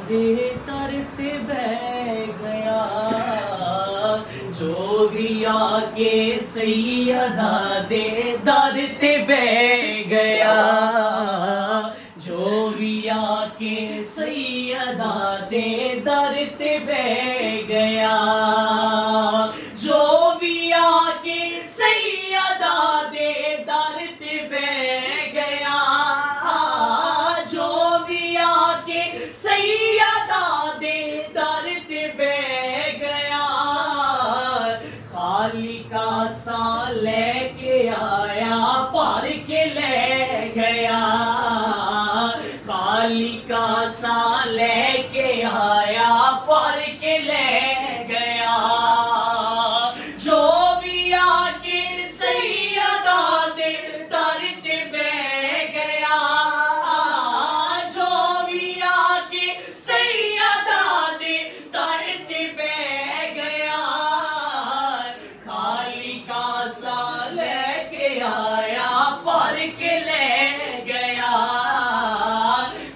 دے ترتے بہ گیا جو بھی آ کے سیدہ دے درتے بہ گیا جو بھی آ کے سیدہ دے درتے بہ گیا جو بھی آ کے سیدہ دے درتے بہ گیا جو بھی آ کے سیدہ دے درتے بہ گیا خالقہ سا لے کے آیا پار کے لے گیا خالقہ سا لے کے آیا پار کے لے گیا جو بھی آ کے سیدہ دے درتے بہ گیا جو بھی آ کے سیدہ دے درتے بہ گیا خالقہ سا لے کے آیا پار کے لے گیا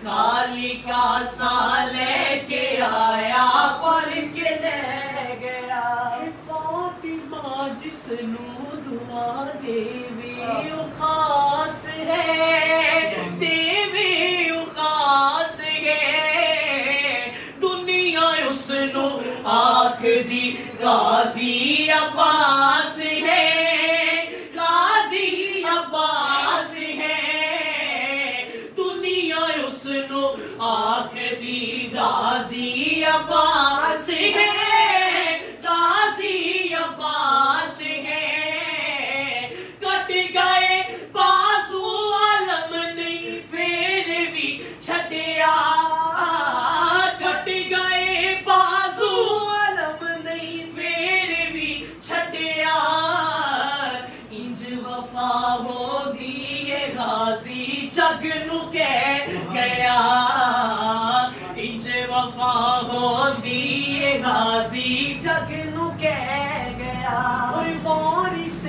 خالقہ سا لے کے آیا پار کے لے گیا فاطمہ جس نو دعا دیوی او خاص ہے دیوی او خاص ہے دنیا اس نو آنکھ دی غازی عباس ہے غازی عباس ہے دنیا اس نو آنکھ دی غازی عباس ہے غازی عباس ہے کٹ گئے بازو عالم نہیں پھر بھی چھٹیا کٹ گئے بازو عالم نہیں پھر بھی چھٹیا انج وفا ہو دیے غازی جگ نو کہہ گیا انج وفا ہو دیے غازی جگ نو کہہ گیا وارث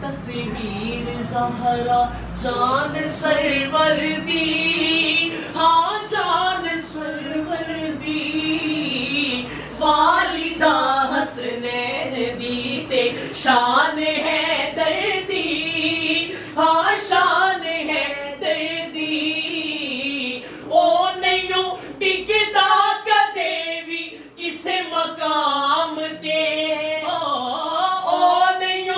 تطہیر زہرا جان سرور دی ہاں جان سرور دی والدہ حسنین دی تے شان ہے دردی ہاں شان ہے دردی او نہیں ٹکتا کدے بھی کسے مقام تے او نہیں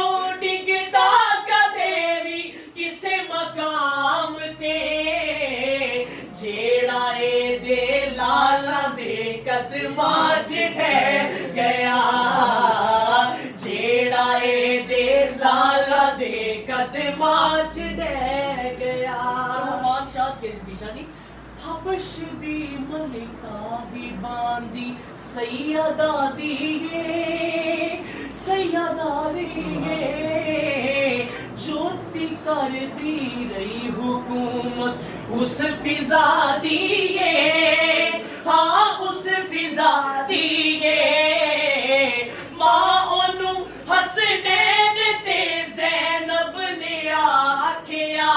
ٹکتا کدے بھی کسے مقام تے جیڑا اے دے لالا دے قدماں چ ٹھہر گیا جیڑا اے دے لالا دے قدماں چ ٹھہر گیا بادشاہ کس بیشا جی حبش دی ملکہ بھی باندی سیدہ دیئے سیدہ دیئے جوتی کر دی رہی حکومت اس فضا دیئے ہاں اس فضا دیئے ماں انو حسنین تے زینب نے آکھیا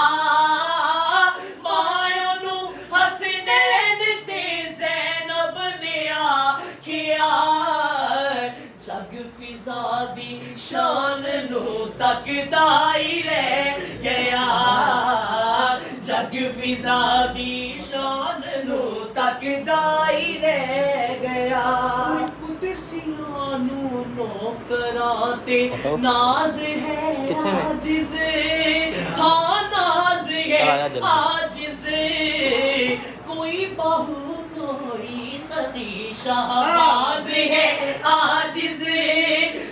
ماں انو حسنین تے زینب نے آکھیا جگ فضا دی شان نو تک دائی رہ گیا جگ فضا دی شان نو تک دائی رہ گیا قدسیاں نو نوکراتے ناز ہے عاجز ہاں ناز ہے عاجز کوئی بہو کوئی سخی شہباز ہے عاجز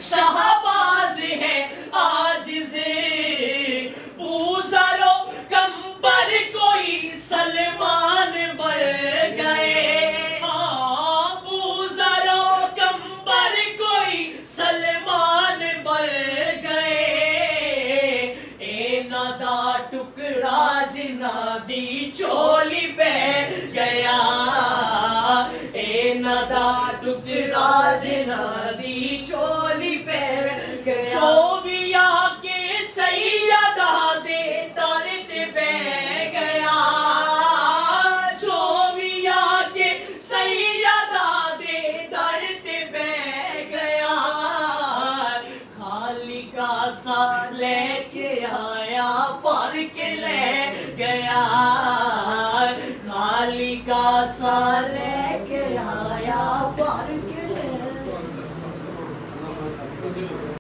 شہباز ہے عاجز پوزرو کمبر کوئی سلمان بن گئے پوزرو کمبر کوئی سلمان بن گئے اے نادا ٹکڑا جنا دی چولی پہ گیا اے نادا ٹکڑا جنا دی چولی پہ گیا جو بھی آکے سیدہ دے درد بہ گیا جو بھی آکے سیدہ لے کے